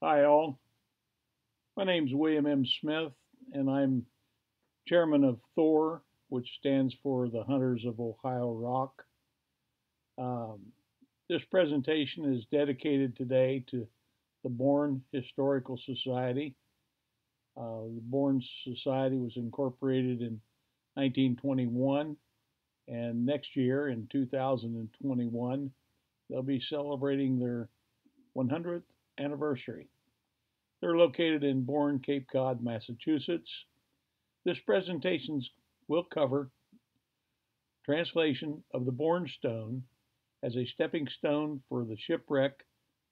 Hi, all. My name's William M. Smith, and I'm chairman of THOR, which stands for the Hunters of Ohio Rock. Um, this presentation is dedicated today to the Bourn Historical Society. The Bourn Society was incorporated in 1921, and next year, in 2021, they'll be celebrating their 100th anniversary. They're located in Bourne, Cape Cod, Massachusetts. This presentation will cover translation of the Bourn Stone as a stepping stone for the shipwreck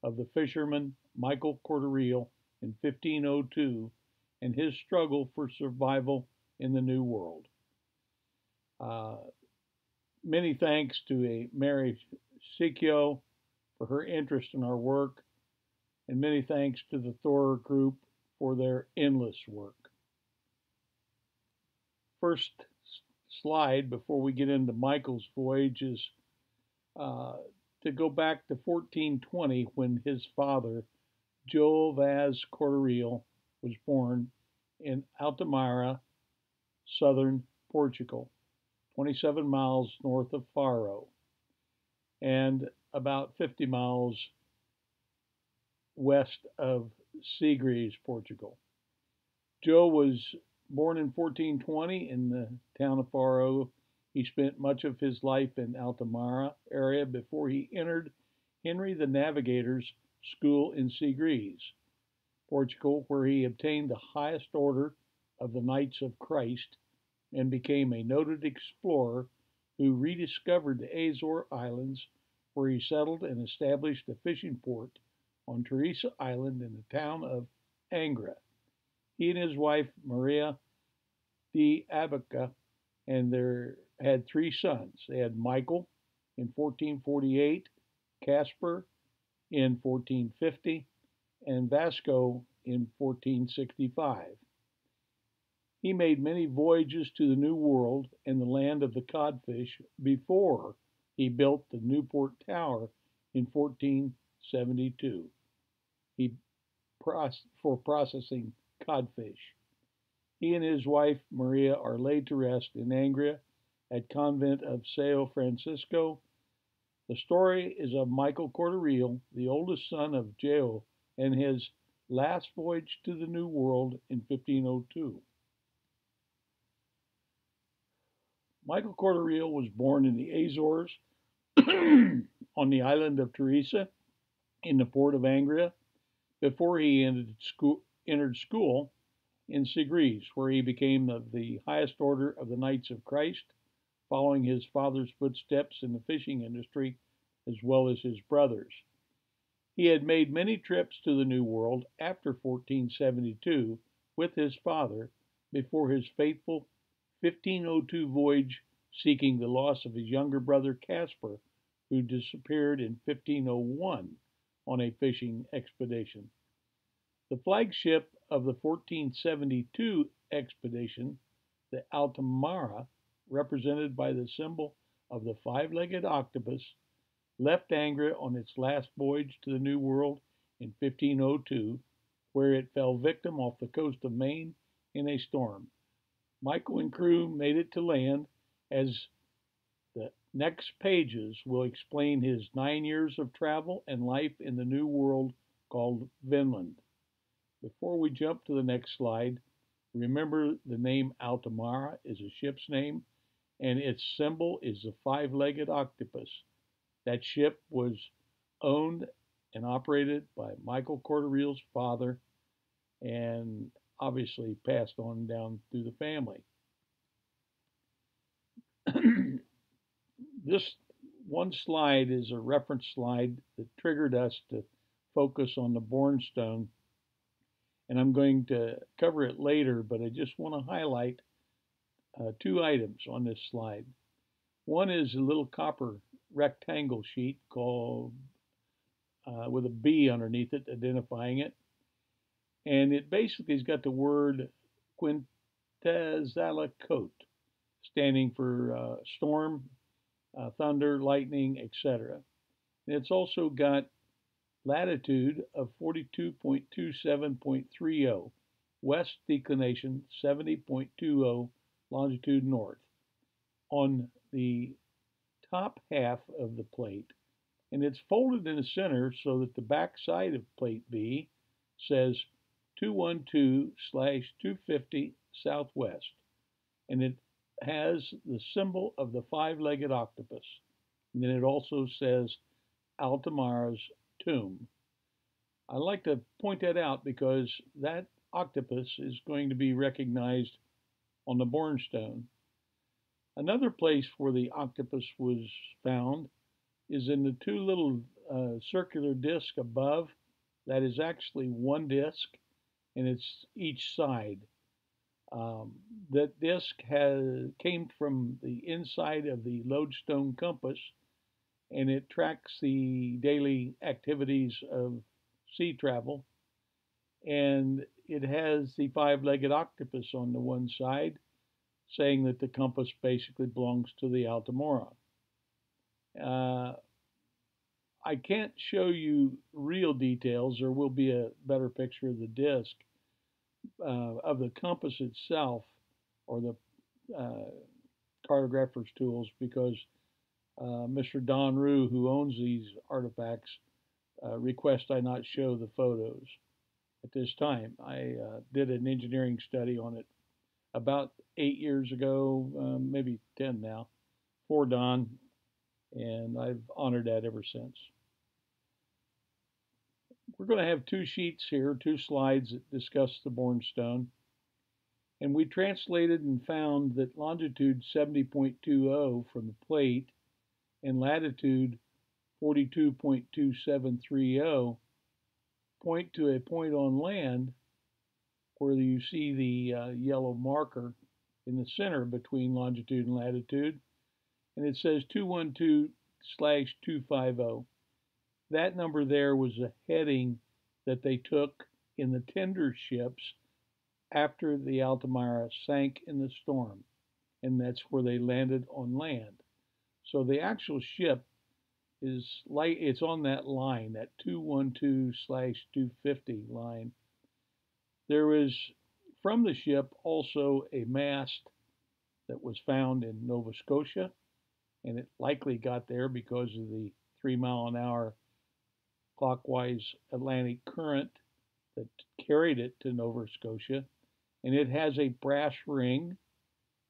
of the fisherman Michael Cordereel in 1502 and his struggle for survival in the New World. Uh, Many thanks to Mary Sikyo for her interest in our work, and many thanks to the THOR group for their endless work. First slide before we get into Michael's voyage is uh, to go back to 1420 when his father, Joe Vaz Cordereel, was born in Altamira, southern Portugal, 27 miles north of Faro, and about 50 miles west of Segres, Portugal. Joe was born in 1420 in the town of Faro. He spent much of his life in Altamira area before he entered Henry the Navigator's school in Segres, Portugal, where he obtained the highest order of the Knights of Christ and became a noted explorer who rediscovered the Azore Islands, where he settled and established a fishing port on Teresa Island in the town of Angra. He and his wife, Maria de Abaca, and their had three sons. They had Michael in 1448, Caspar in 1450, and Vasco in 1465. He made many voyages to the New World and the land of the codfish before he built the Newport Tower in 1472 he, for processing codfish. He and his wife Maria are laid to rest in Angria at Convent of Sao Francisco. The story is of Michael Cordereel, the oldest son of Jao, and his last voyage to the New World in 1502. Michael Cordereel was born in the Azores on the island of Teresa in the port of Angria before he entered school in Segres, where he became of the highest order of the Knights of Christ, following his father's footsteps in the fishing industry as well as his brothers. He had made many trips to the New World after 1472 with his father before his fateful 1502 voyage seeking the loss of his younger brother Caspar, who disappeared in 1501 on a fishing expedition. The flagship of the 1472 expedition, the Altamara, represented by the symbol of the five-legged octopus, left Angria on its last voyage to the New World in 1502, where it fell victim off the coast of Maine in a storm. Michael and crew made it to land, as the next pages will explain his 9 years of travel and life in the New World called Vinland. Before we jump to the next slide, remember the name Altamara is a ship's name, and its symbol is the five-legged octopus. That ship was owned and operated by Michael Cordereel's father and obviously passed on down through the family. This one slide is a reference slide that triggered us to focus on the Bourn Stone, and I'm going to cover it later, but I just want to highlight two items on this slide. One is a little copper rectangle sheet called with a B underneath it, identifying it, and it basically has got the word Quetzalcoatl, standing for storm, thunder, lightning, etc. And it's also got latitude of 42.27.30, west declination 70.20, longitude north, on the top half of the plate. And it's folded in the center so that the back side of plate B says 212/250 southwest. And it has the symbol of the five-legged octopus. And then it also says Altamara's tomb. I like to point that out because that octopus is going to be recognized on the Bourn Stone. Another place where the octopus was found is in the two little circular discs above. That is actually one disc, and it's each side. That disc came from the inside of the lodestone compass, and it tracks the daily activities of sea travel. And it has the five-legged octopus on the one side, saying that the compass basically belongs to the Altamora. I can't show you real details. There will be a better picture of the disc, of the compass itself, or the cartographer's tools, because Mr. Don Rue, who owns these artifacts, requests I not show the photos at this time. I did an engineering study on it about 8 years ago, maybe 10 now, for Don, and I've honored that ever since. We're going to have two sheets here, two slides that discuss the Bourn Stone. And we translated and found that longitude 70.20 from the plate and latitude 42.2730 point to a point on land where you see the yellow marker in the center between longitude and latitude. And it says 212/250. That number there was a heading that they took in the tender ships after the Altamira sank in the storm, and that's where they landed on land. So the actual ship is like, it's on that line, that 212/250 line. There is from the ship also a mast that was found in Nova Scotia, and it likely got there because of the 3-mile-an-hour clockwise Atlantic current that carried it to Nova Scotia. And it has a brass ring,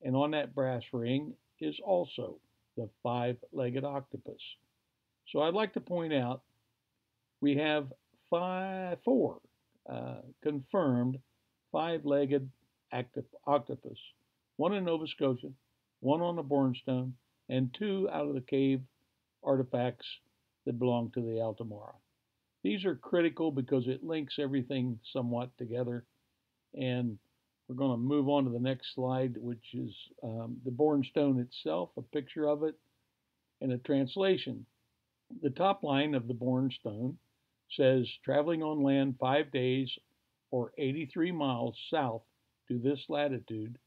and on that brass ring is also the five-legged octopus. So I'd like to point out we have four confirmed five-legged octopus, one in Nova Scotia, one on the Bourn Stone, and two out of the cave artifacts that belong to the Altamora. These are critical because it links everything somewhat together. And we're going to move on to the next slide, which is the Bourn Stone itself, a picture of it, and a translation. The top line of the Bourn Stone says, traveling on land 5 days or 83 miles south to this latitude,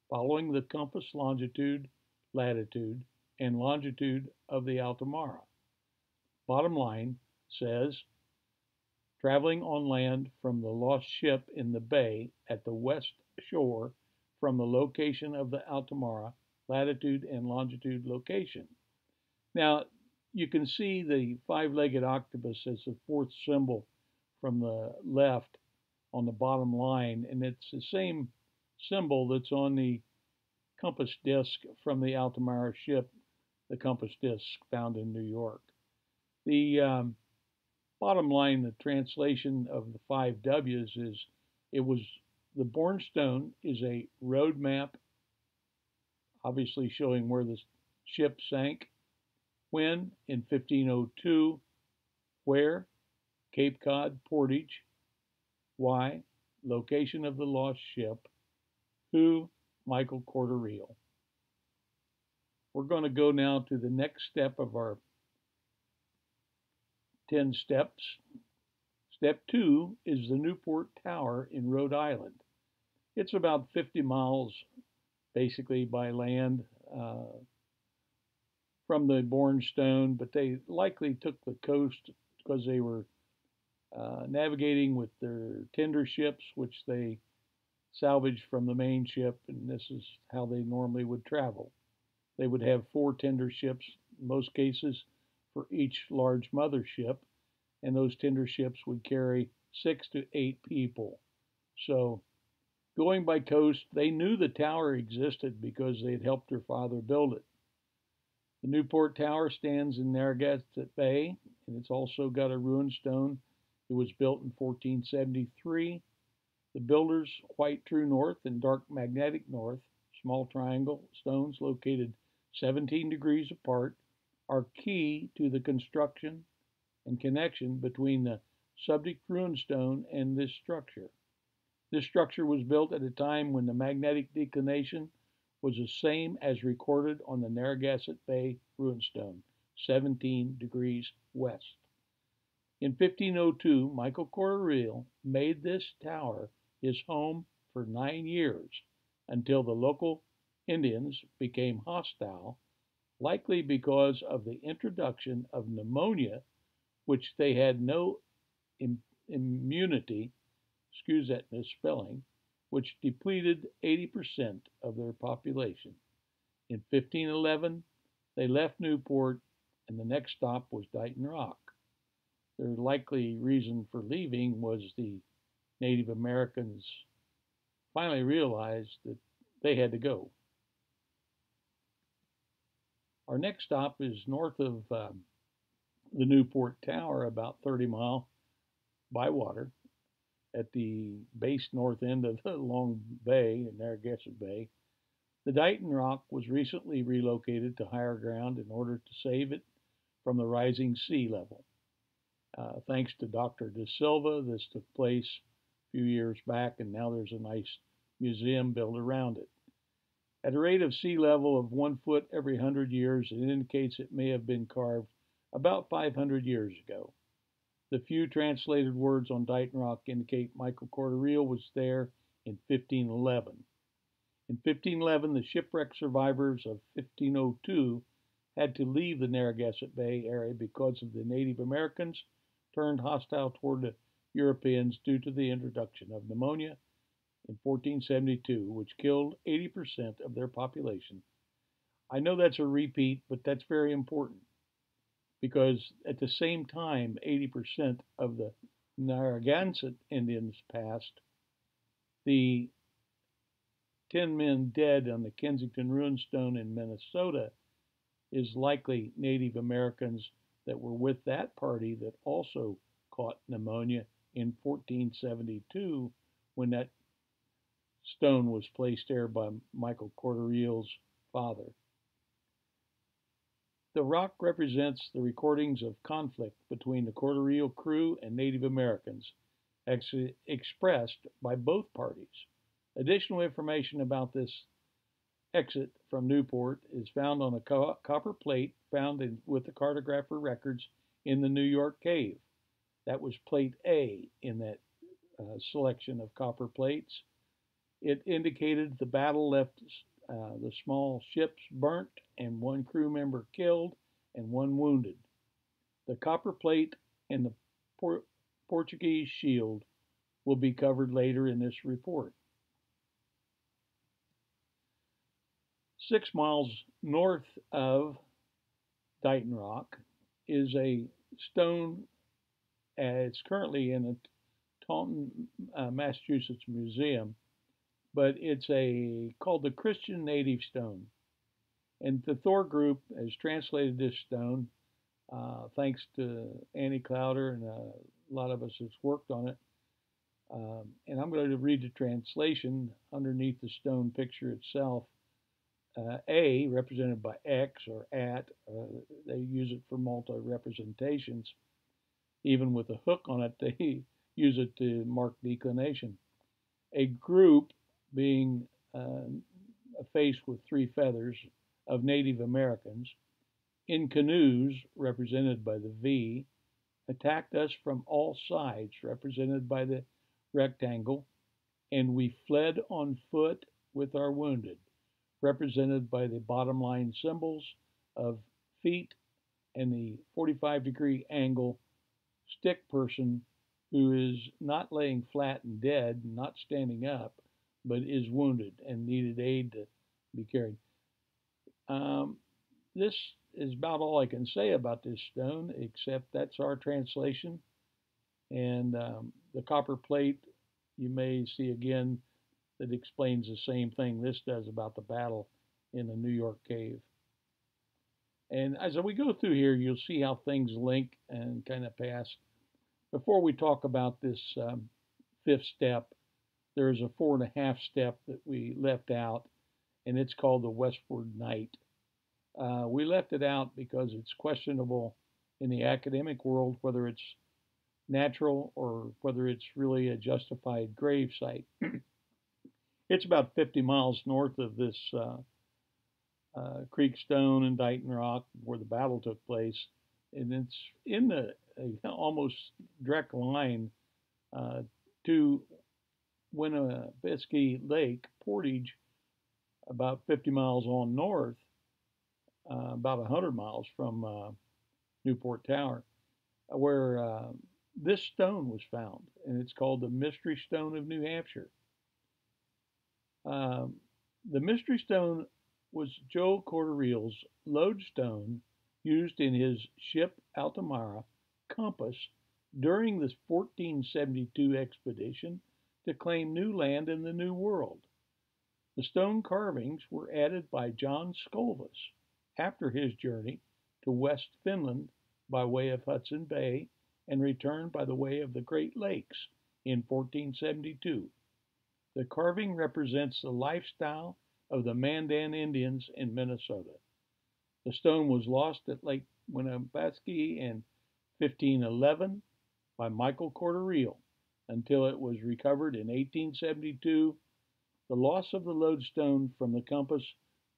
following the compass longitude, latitude, and longitude of the Altamara. Bottom line says, traveling on land from the lost ship in the bay at the west shore from the location of the Altamara, latitude and longitude location. Now, you can see the five-legged octopus as the fourth symbol from the left on the bottom line, and it's the same symbol that's on the compass disc from the Altamara ship, the compass disc found in New York. The bottom line, the translation of the 5 W's is, the Bourn Stone is a road map, obviously showing where the ship sank, when in 1502, where, Cape Cod Portage, why, location of the lost ship, who, Michael Corder Real. We're going to go now to the next step of our 10 steps. Step 2 is the Newport Tower in Rhode Island. It's about 50 miles basically by land from the Bourn Stone, but they likely took the coast because they were navigating with their tender ships, which they salvaged from the main ship, and this is how they normally would travel. They would have 4 tender ships, in most cases, for each large mothership, and those tender ships would carry 6 to 8 people. So, going by coast, they knew the tower existed because they had helped their father build it. The Newport Tower stands in Narragansett Bay, and it's also got a ruined stone. It was built in 1473. The builders, white true north and dark magnetic north, small triangle stones located 17 degrees apart, are key to the construction and connection between the subject ruined stone and this structure. This structure was built at a time when the magnetic declination was the same as recorded on the Narragansett Bay runestone, 17 degrees west. In 1502, Michael Corderreal made this tower his home for 9 years until the local Indians became hostile, likely because of the introduction of pneumonia, which they had no immunity, excuse that misspelling, which depleted 80% of their population. In 1511, they left Newport, and the next stop was Dighton Rock. Their likely reason for leaving was the Native Americans finally realized that they had to go. Our next stop is north of the Newport Tower, about 30 miles by water, at the base north end of the Long Bay, Narragansett Bay. The Dighton Rock was recently relocated to higher ground in order to save it from the rising sea level. Thanks to Dr. De Silva, this took place a few years back, and now there's a nice museum built around it. At a rate of sea level of 1 foot every 100 years, it indicates it may have been carved about 500 years ago. The few translated words on Dighton Rock indicate Michael Corderreal was there in 1511. In 1511, the shipwreck survivors of 1502 had to leave the Narragansett Bay area because of the Native Americans turned hostile toward the Europeans due to the introduction of pneumonia in 1472, which killed 80% of their population. I know that's a repeat, but that's very important because at the same time 80% of the Narragansett Indians passed, the 10 men dead on the Kensington Runestone in Minnesota is likely Native Americans that were with that party that also caught pneumonia in 1472 when that stone was placed there by Michael Corderreal's father. The rock represents the recordings of conflict between the Corderreal crew and Native Americans, expressed by both parties. Additional information about this exit from Newport is found on a copper plate found with the cartographer records in the New York cave. That was plate A in that selection of copper plates. It indicated the battle left the small ships burnt and 1 crew member killed and 1 wounded. The copper plate and the Portuguese shield will be covered later in this report. 6 miles north of Dighton Rock is a stone. It's currently in the Taunton, Massachusetts Museum, but it's called the Christian Native Stone. And the THOR group has translated this stone, thanks to Annie Clowder, and a lot of us has worked on it. And I'm going to read the translation underneath the stone picture itself. A, represented by X or at, they use it for multi-representations. Even with a hook on it, they use it to mark declination. A group being a face with 3 feathers of Native Americans in canoes, represented by the V, attacked us from all sides, represented by the rectangle, and we fled on foot with our wounded, represented by the bottom line symbols of feet and the 45-degree angle stick person who is not laying flat and dead, not standing up, but is wounded and needed aid to be carried. Um, this is about all I can say about this stone, except that's our translation. And the copper plate you may see again that explains the same thing this does about the battle in the New York cave. And as we go through here, you'll see how things link and kind of pass. Before we talk about this fifth step, there's a 4.5 step that we left out, and it's called the Westward Night. We left it out because it's questionable in the academic world whether it's natural or whether it's really a justified grave site. It's about 50 miles north of this Creek Stone and Dighton Rock where the battle took place, and it's in the almost direct line to Winnipesaukee Lake, Portage, about 50 miles on north, about 100 miles from Newport Tower, where this stone was found, and it's called the Mystery Stone of New Hampshire. The Mystery Stone was Joe Corderill's lodestone used in his ship Altamara compass during the 1472 expedition to claim new land in the New World. The stone carvings were added by John Scolvus after his journey to West Finland by way of Hudson Bay and returned by the way of the Great Lakes in 1472. The carving represents the lifestyle of the Mandan Indians in Minnesota. The stone was lost at Lake Winnipesaukee in 1511 by Michael Corderil until it was recovered in 1872. The loss of the lodestone from the compass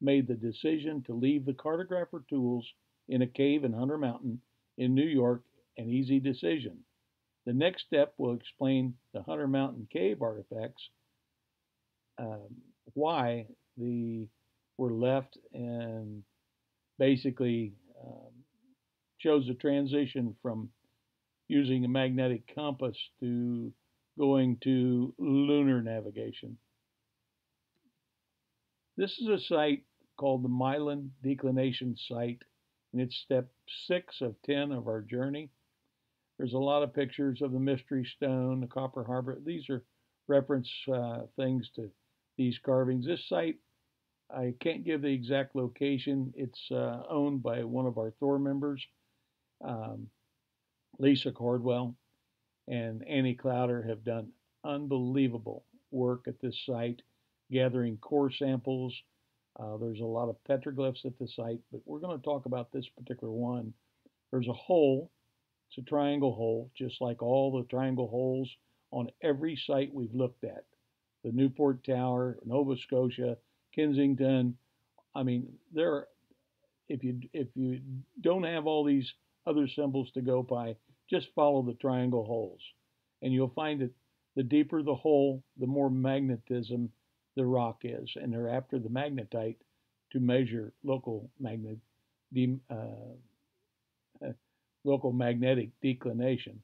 made the decision to leave the cartographer tools in a cave in Hunter Mountain in New York an easy decision. The next step will explain the Hunter Mountain cave artifacts, why they were left, and basically shows the transition from using a magnetic compass to going to lunar navigation. This is a site called the Milan Declination Site, and it's step 6 of 10 of our journey. There's a lot of pictures of the Mystery Stone, the Copper Harbor. These are reference things to these carvings. This site, I can't give the exact location. It's owned by one of our THOR members, Lisa Cordwell, and Annie Clowder have done unbelievable work at this site, gathering core samples. There's a lot of petroglyphs at the site, but we're going to talk about this particular one. There's a hole. It's a triangle hole, just like all the triangle holes on every site we've looked at. The Newport Tower, Nova Scotia, Kensington. I mean, if you don't have all these other symbols to go by, just follow the triangle holes. And you'll find that the deeper the hole, the more magnetism the rock is. And they're after the magnetite to measure local magnetic declination.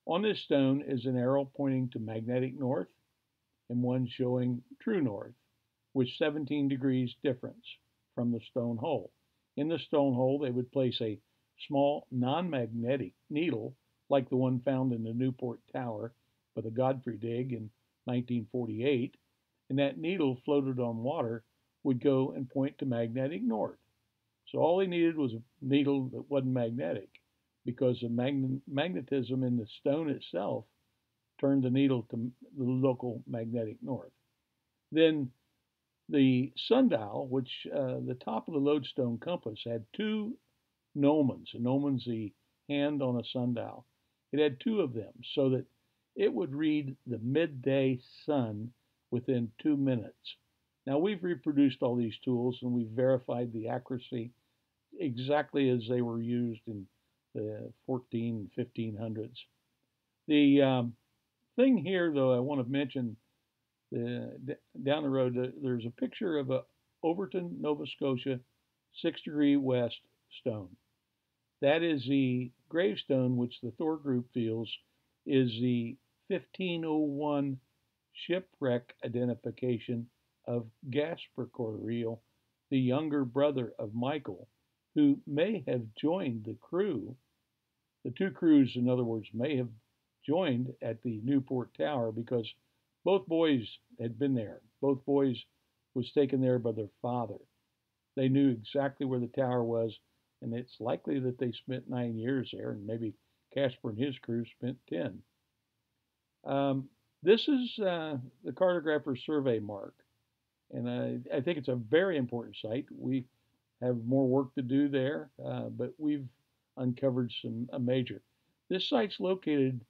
On this stone is an arrow pointing to magnetic north and one showing true north, with 17 degrees difference from the stone hole. In the stone hole, they would place a small non-magnetic needle like the one found in the Newport Tower by the Godfrey dig in 1948, and that needle floated on water would go and point to magnetic north. So all they needed was a needle that wasn't magnetic, because the magnetism in the stone itself turned the needle to the local magnetic north. Then the sundial, which the top of the lodestone compass had two gnomons. A gnomon's the hand on a sundial. It had two of them so that it would read the midday sun within 2 minutes. Now we've reproduced all these tools and we've verified the accuracy exactly as they were used in the 1500s. The thing here, though, I want to mention, down the road, there's a picture of a Overton, Nova Scotia, 6 degree west stone. That is the gravestone which the THOR group feels is the 1501 shipwreck identification of Gasper Cordereel, the younger brother of Michael, who may have joined the crew. The two crews, in other words, may have joined at the Newport Tower because both boys had been there. Both boys was taken there by their father. They knew exactly where the tower was, and it's likely that they spent 9 years there, and maybe Casper and his crew spent 10. This is the cartographer survey mark, and I think it's a very important site. We have more work to do there, but we've uncovered a major. This site's located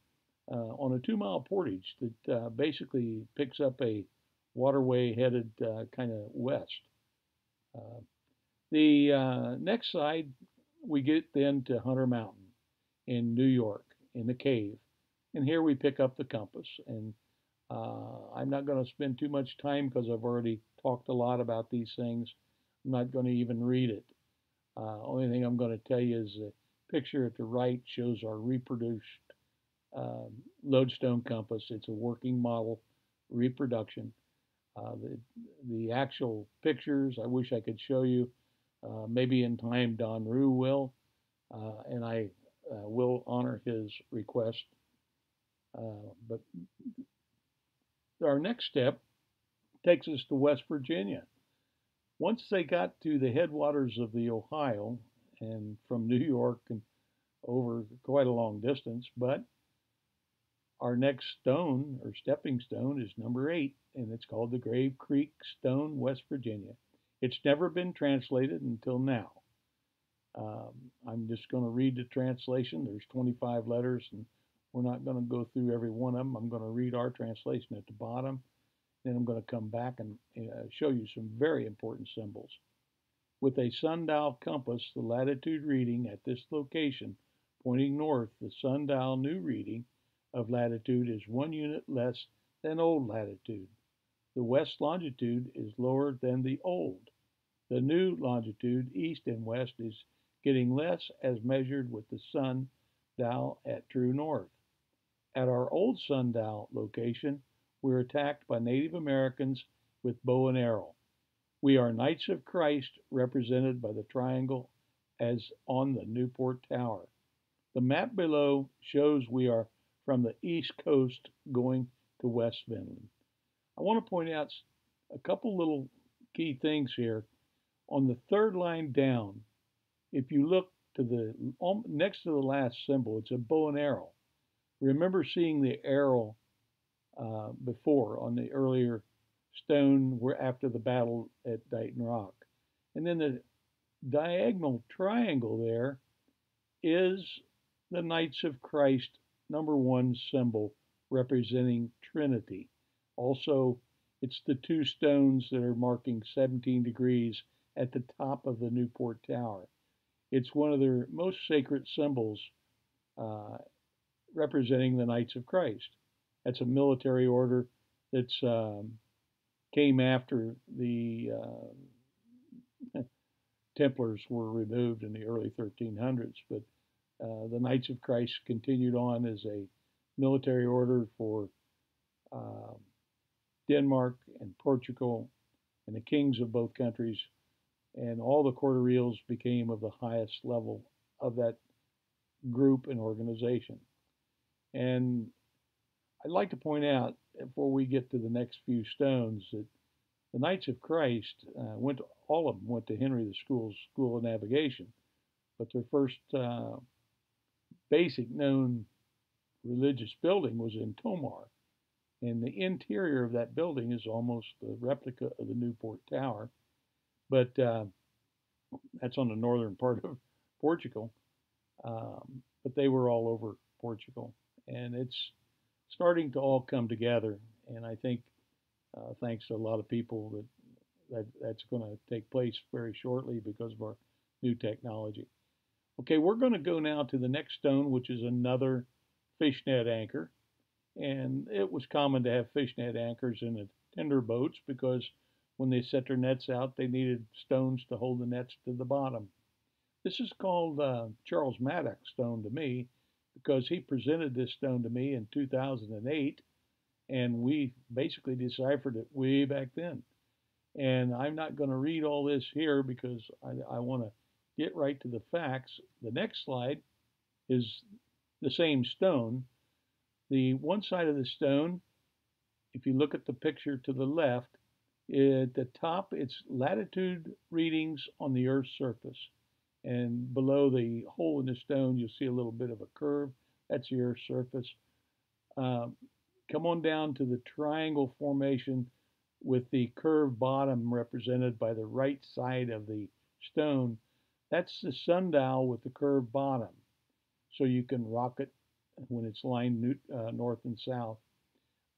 on a 2 mile portage that basically picks up a waterway headed kind of west. Uh, the next side, we get then to Hunter Mountain in New York in the cave. And here we pick up the compass. And I'm not going to spend too much time because I've already talked a lot about these things. I'm not going to even read it. Only thing I'm going to tell you is the picture at the right shows our reproduced lodestone compass. It's a working model reproduction. The actual pictures, I wish I could show you. Maybe in time Don Rue will, and I will honor his request. But our next step takes us to West Virginia. Once they got to the headwaters of the Ohio and from New York and over quite a long distance, but our next stone or stepping stone is number 8, and it's called the Grave Creek Stone, West Virginia. It's never been translated until now. I'm just going to read the translation. There's 25 letters, and we're not going to go through every one of them. I'm going to read our translation at the bottom. Then I'm going to come back and show you some very important symbols. With a sundial compass, the latitude reading at this location pointing north, the sundial new reading of latitude is 1 unit less than old latitude. The west longitude is lower than the old. The new longitude, east and west, is getting less as measured with the sundial at true north. At our old sundial location, we're attacked by Native Americans with bow and arrow. We are Knights of Christ, represented by the triangle as on the Newport Tower. The map below shows we are from the east coast going to West Vinland. I want to point out a couple little key things here. On the third line down, if you look to the next to the last symbol, it's a bow and arrow. Remember seeing the arrow before on the earlier stone where after the battle at Dighton Rock. And then the diagonal triangle there is the Knights of Christ #1 symbol representing Trinity. Also, it's the two stones that are marking 17 degrees at the top of the Newport Tower. It's one of their most sacred symbols representing the Knights of Christ. That's a military order that's came after the Templars were removed in the early 1300s, but the Knights of Christ continued on as a military order for Denmark and Portugal and the kings of both countries, and all the Cordereels became of the highest level of that group and organization. And I'd like to point out, before we get to the next few stones, that the Knights of Christ all of them went to Henry the School of Navigation, but their first basic known religious building was in Tomar. And the interior of that building is almost the replica of the Newport Tower, but that's on the northern part of Portugal. But they were all over Portugal, and it's starting to all come together. And I think, thanks to a lot of people, that's going to take place very shortly because of our new technology. Okay, we're going to go now to the next stone, which is another fishnet anchor. And it was common to have fishnet anchors in the tender boats because when they set their nets out, they needed stones to hold the nets to the bottom. This is called Charles Maddox stone to me because he presented this stone to me in 2008, and we basically deciphered it way back then. And I'm not going to read all this here because I want to get right to the facts. The next slide is the same stone. The one side of the stone, if you look at the picture to the left, at the top, it's latitude readings on the Earth's surface. And below the hole in the stone, you'll see a little bit of a curve. That's the Earth's surface. Um, Come on down to the triangle formation with the curved bottom represented by the right side of the stone. That's the sundial with the curved bottom. So you can rock it when it's lined north and south.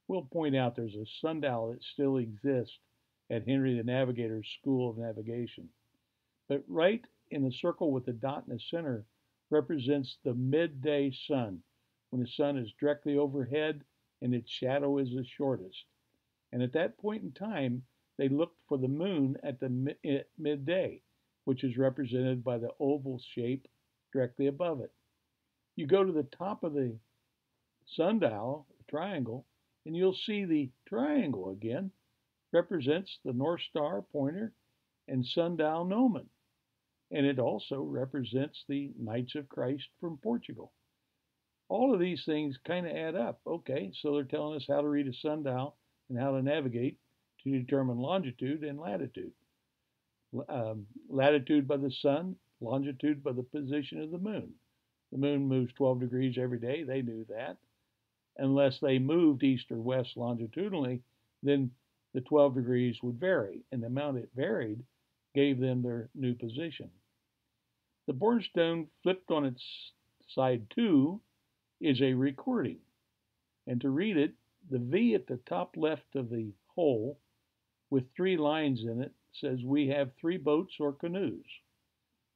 We'll point out there's a sundial that still exists at Henry the Navigator's School of Navigation. But right in the circle with the dot in the center represents the midday sun, when the sun is directly overhead and its shadow is the shortest. And at that point in time, they looked for the moon at the midday, which is represented by the oval shape directly above it. You go to the top of the sundial, the triangle, and you'll see the triangle again represents the North Star pointer and sundial gnomon. And it also represents the Knights of Christ from Portugal. All of these things kind of add up. Okay, so they're telling us how to read a sundial and how to navigate to determine longitude and latitude. Latitude by the sun, longitude by the position of the moon. The moon moves 12 degrees every day. They knew that. Unless they moved east or west longitudinally, then the 12 degrees would vary, and the amount it varied gave them their new position. The Bourn Stone flipped on its side 2 is a recording. And to read it, the V at the top left of the hole with 3 lines in it says we have 3 boats or canoes.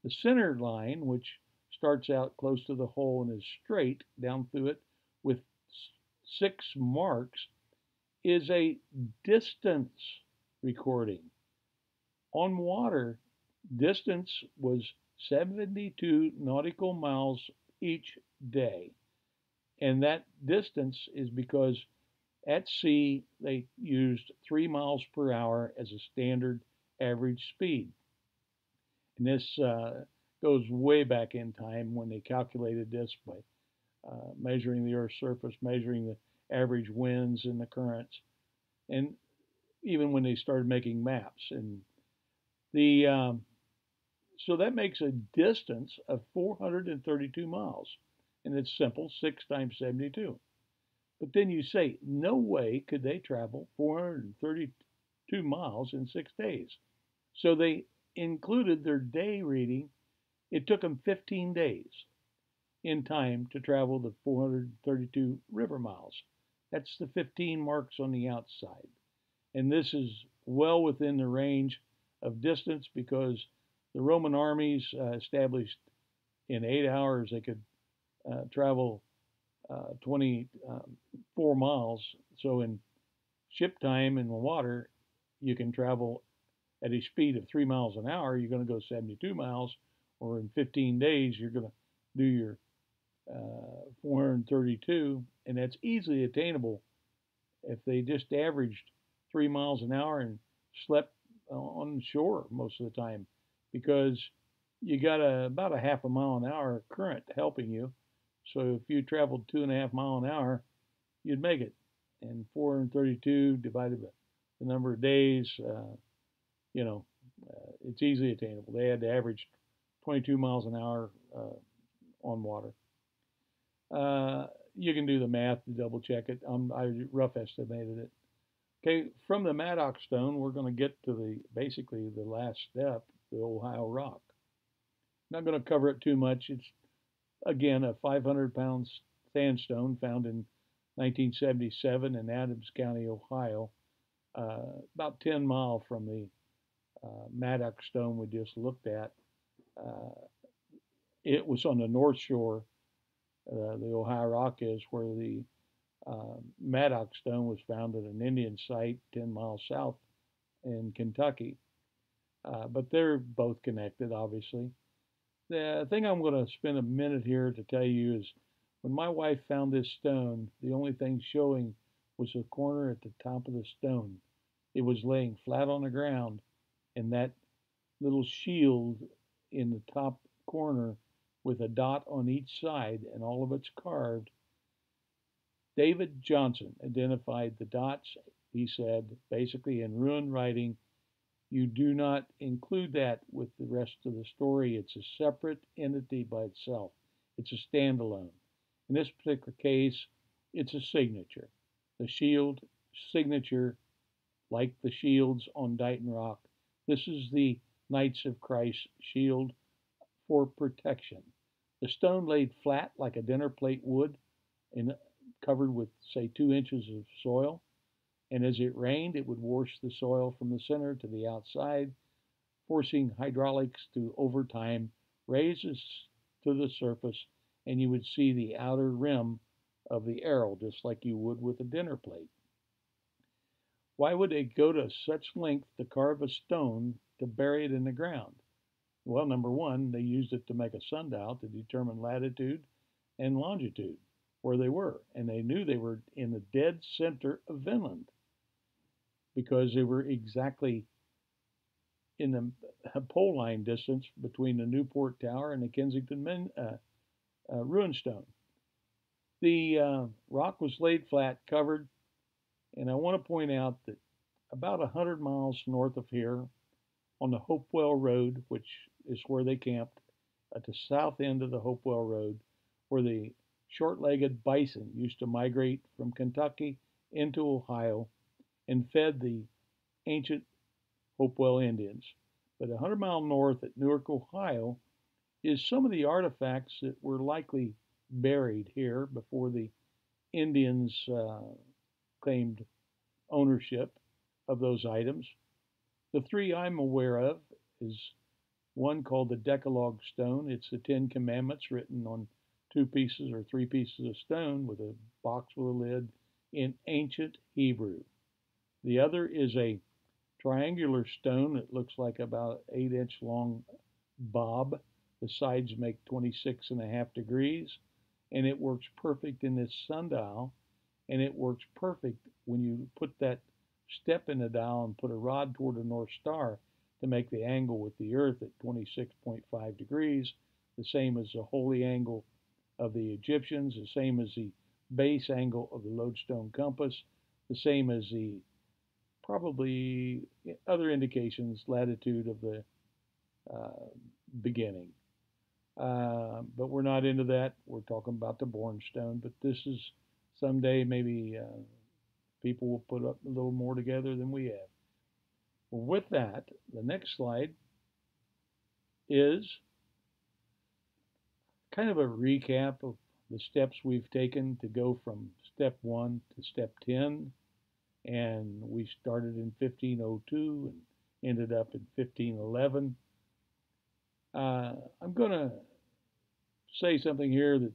The center line, which starts out close to the hole and is straight down through it with 6 marks, is a distance recording. On water, distance was 72 nautical miles each day. And that distance is because at sea they used 3 miles per hour as a standard average speed. And this goes way back in time when they calculated this by measuring the Earth's surface, measuring the average winds and the currents, and even when they started making maps. And the so that makes a distance of 432 miles. And it's simple, 6 times 72. But then you say, no way could they travel 432 miles in 6 days. So they included their day reading. It took them 15 days in time to travel the 432 river miles. That's the 15 marks on the outside. And this is well within the range of distance because the Roman armies established in 8 hours they could travel 24 miles. So in ship time in the water, you can travel at a speed of 3 miles an hour. You're going to go 72 miles, or in 15 days, you're going to do your 432, and that's easily attainable if they just averaged 3 miles an hour and slept on shore most of the time, because you got about a half a mile an hour current helping you. So if you traveled 2.5 miles an hour, you'd make it. And 432 divided by the number of days, it's easily attainable. They had to average 22 miles an hour on water. You can do the math to double check it. I rough estimated it. Okay, from the Maddox stone, we're going to get to basically the last step, the Ohio rock. Not going to cover it too much. It's again a 500-pound sandstone found in 1977 in Adams County, Ohio, about 10 miles from the Maddox stone we just looked at. It was on the north shore. The Ohio rock is where the Maddox stone was found at an Indian site 10 miles south in Kentucky. But they're both connected, obviously. The thing I'm going to spend a minute here to tell you is When my wife found this stone, the only thing showing was a corner at the top of the stone. It was laying flat on the ground, and that little shield in the top corner with a dot on each side, and all of it's carved. David Johnson identified the dots. He said, basically in rune writing, you do not include that with the rest of the story. It's a separate entity by itself. It's a standalone. In this particular case, it's a signature. The shield signature, like the shields on Dighton Rock, this is the Knights of Christ shield for protection. The stone laid flat like a dinner plate would and covered with, say, 2 inches of soil. And as it rained, it would wash the soil from the center to the outside, forcing hydraulics to, over time, raise it to the surface, and you would see the outer rim of the arrow, just like you would with a dinner plate. Why would they go to such length to carve a stone to bury it in the ground? Well, number one, they used it to make a sundial to determine latitude and longitude where they were. And they knew they were in the dead center of Vinland because they were exactly in the pole line distance between the Newport Tower and the Kensington ruin stone. The rock was laid flat, covered, and I want to point out that about 100 miles north of here, on the Hopewell Road, which is where they camped, at the south end of the Hopewell Road, where the short-legged bison used to migrate from Kentucky into Ohio and fed the ancient Hopewell Indians. But 100 miles north at Newark, Ohio, is some of the artifacts that were likely buried here before the Indians claimed ownership of those items. The three I'm aware of is one called the Decalogue Stone. It's the Ten Commandments written on 2 pieces or 3 pieces of stone with a box with a lid in ancient Hebrew. The other is a triangular stone that looks like about an 8-inch long bob. The sides make 26.5 degrees, and it works perfect in this sundial, and it works perfect when you put that step in the dial and put a rod toward the North Star to make the angle with the Earth at 26.5 degrees, the same as the holy angle of the Egyptians, the same as the base angle of the lodestone compass, the same as the probably other indications, latitude of the beginning. But we're not into that. We're talking about the Bourn Stone, but this is someday maybe people will put up a little more together than we have. Well, with that, the next slide is kind of a recap of the steps we've taken to go from step 1 to step 10. And we started in 1502 and ended up in 1511. I'm going to say something here that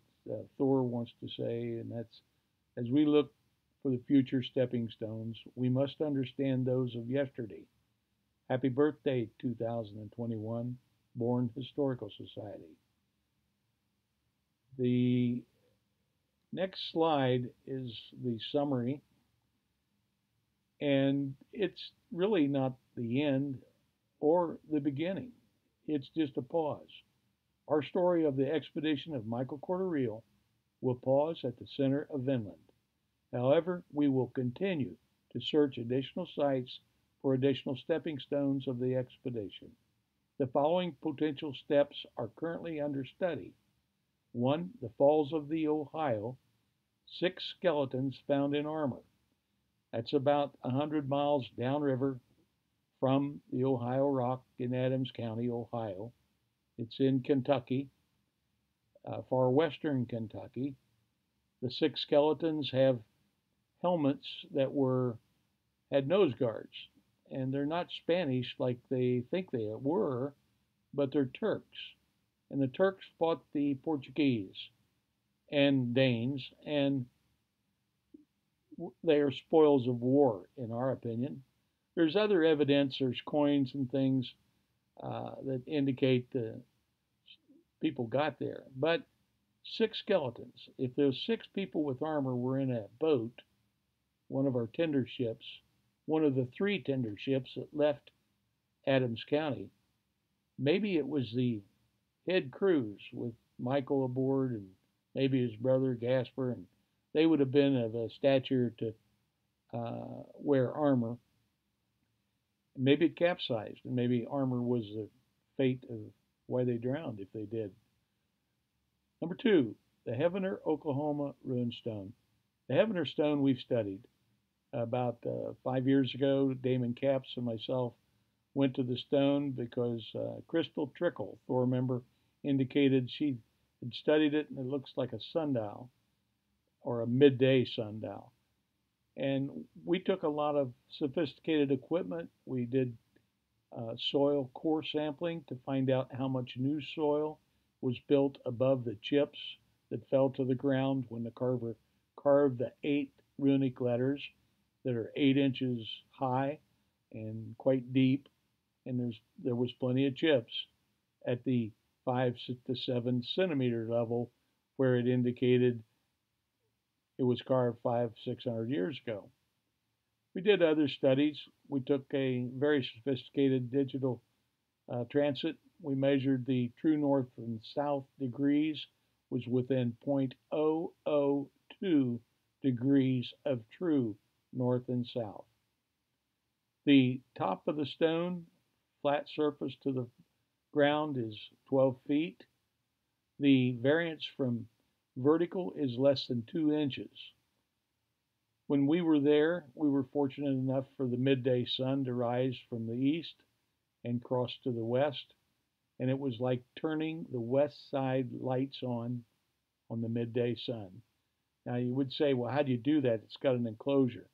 THOR wants to say, and that's, as we look for the future stepping stones, we must understand those of yesterday. Happy birthday, 2021, Bourn Historical Society. The next slide is the summary, and it's really not the end or the beginning. It's just a pause. Our story of the expedition of Michael Cordereel will pause at the center of Vinland. However, we will continue to search additional sites for additional stepping stones of the expedition. The following potential steps are currently under study. 1. The Falls of the Ohio, 6 skeletons found in armor. That's about 100 miles downriver from the Ohio Rock in Adams County, Ohio. It's in Kentucky, far western Kentucky. The 6 skeletons have helmets that had nose guards, and they're not Spanish like they think they were, but they're Turks. And the Turks fought the Portuguese and Danes, and they are spoils of war, in our opinion. There's other evidence, there's coins and things that indicate the people got there. But 6 skeletons. If those 6 people with armor were in a boat, one of our tender ships, one of the 3 tender ships that left Adams County, maybe it was the head crews with Michael aboard and maybe his brother Gasper, and they would have been of a stature to wear armor. Maybe it capsized, and maybe armor was the fate of why they drowned if they did. Number 2, the Heavener, Oklahoma Ruin Stone. The Heavener Stone we've studied. About 5 years ago, Damon Capps and myself went to the stone because Crystal Trickle, THOR member, indicated she had studied it and it looks like a sundial or a midday sundial. And we took a lot of sophisticated equipment. We did soil core sampling to find out how much new soil was built above the chips that fell to the ground when the carver carved the 8 runic letters that are 8 inches high and quite deep. And there was plenty of chips at the 5 to 7 centimeter level where it indicated it was carved 500-600 years ago. We did other studies. We took a very sophisticated digital transit. We measured the true north and south degrees was within 0.002 degrees of true north and south. The top of the stone, flat surface to the ground, is 12 feet. The variance from vertical is less than 2 inches. When we were there, we were fortunate enough for the midday sun to rise from the east and cross to the west, and it was like turning the west side lights on the midday sun. Now you would say, well, how do you do that? It's got an enclosure.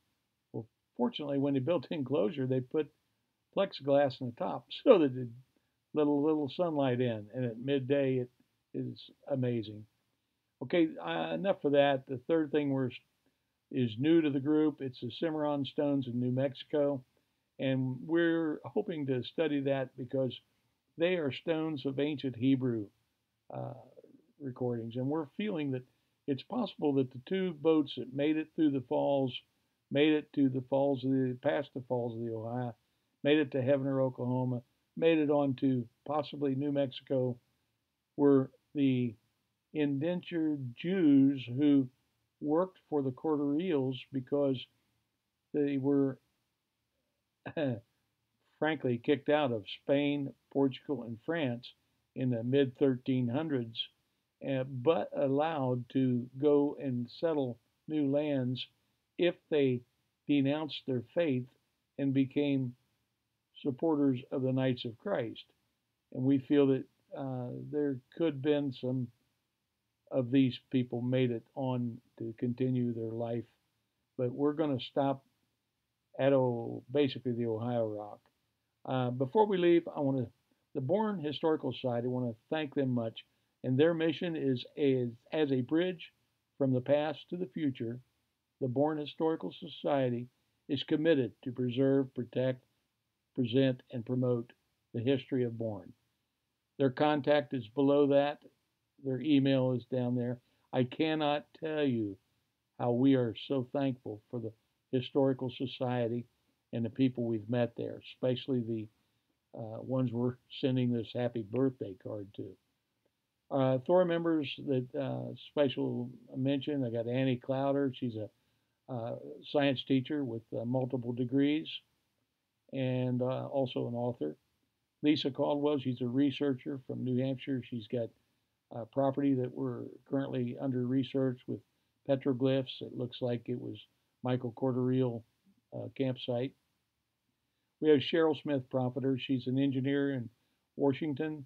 Well, fortunately, when they built the enclosure, they put plexiglass on the top so that it let a little sunlight in, and at midday it is amazing. Okay, enough of that. The third thing is new to the group. It's the Cimarron stones in New Mexico, and we're hoping to study that because they are stones of ancient Hebrew recordings, and we're feeling that it's possible that the 2 boats that made it through the falls, made it to the falls past the falls of the Ohio, made it to Heavener, Oklahoma, made it on to possibly New Mexico, were the indentured Jews who worked for the Quarter Eels because they were frankly kicked out of Spain, Portugal, and France in the mid 1300s, but allowed to go and settle new lands if they denounced their faith and became supporters of the Knights of Christ. And we feel that there could have been some of these people made it on to continue their life, but we're going to stop at basically the Ohio Rock. Before we leave, the Bourn Historical Society, I want to thank them much, and their mission is as a bridge from the past to the future. The Bourn Historical Society is committed to preserve, protect, present, and promote the history of Bourn. Their contact is below that. Their email is down there. I cannot tell you how we are so thankful for the Historical Society and the people we've met there, especially the ones we're sending this happy birthday card to. THOR members that special mention, I got Annie Clowder. She's a science teacher with multiple degrees and also an author. Lisa Caldwell, she's a researcher from New Hampshire. She's got property that we're currently under research with petroglyphs. It looks like it was Michael Cordereel campsite. We have Cheryl Smith Profiter. She's an engineer in Washington,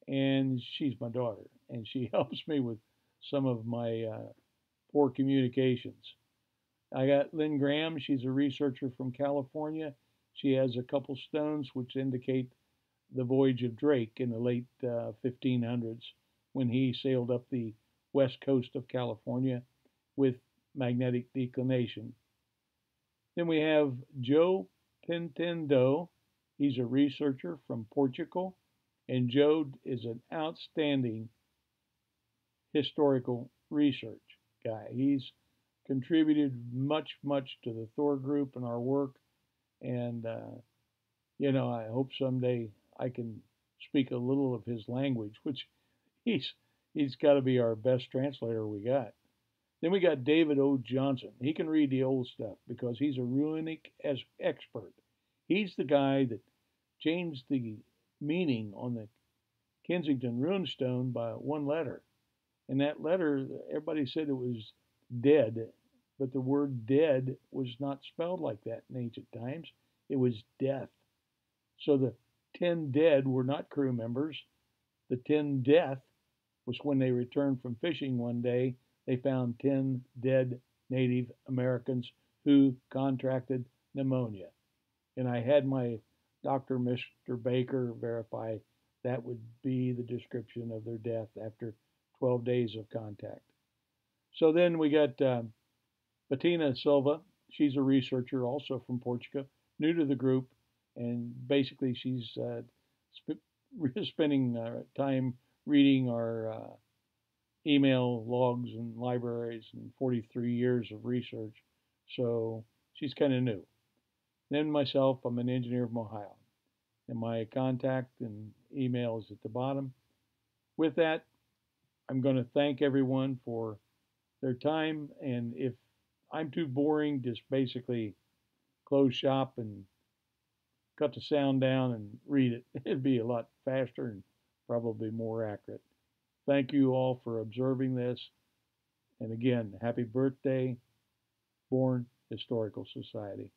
and she's my daughter, and she helps me with some of my poor communications. I got Lynn Graham. She's a researcher from California. She has a couple stones which indicate the voyage of Drake in the late 1500s when he sailed up the west coast of California with magnetic declination. Then we have Joe Pintendo. He's a researcher from Portugal, and Joe is an outstanding historical research guy. He's contributed much, much to the THOR group and our work. And, I hope someday I can speak a little of his language, which he's he's got to be our best translator we got. Then we got David O. Johnson. He can read the old stuff because he's a runic expert. He's the guy that changed the meaning on the Kensington rune stone by one letter. And that letter, everybody said it was dead, but the word dead was not spelled like that in ancient times. It was death. So the 10 dead were not crew members. The 10 death was when they returned from fishing one day, they found 10 dead Native Americans who contracted pneumonia. And I had my doctor, Mr. Baker, verify that would be the description of their death after 12 days of contact. So then we got Bettina Silva. She's a researcher also from Portugal, new to the group, and basically she's spending time reading our email logs and libraries and 43 years of research. So she's kind of new. Then myself, I'm an engineer from Ohio, and my contact and email is at the bottom. With that, I'm going to thank everyone for their time, and if I'm too boring, just basically close shop and cut the sound down and read it. It'd be a lot faster and probably more accurate. Thank you all for observing this. And again, happy birthday, Bourn Historical Society.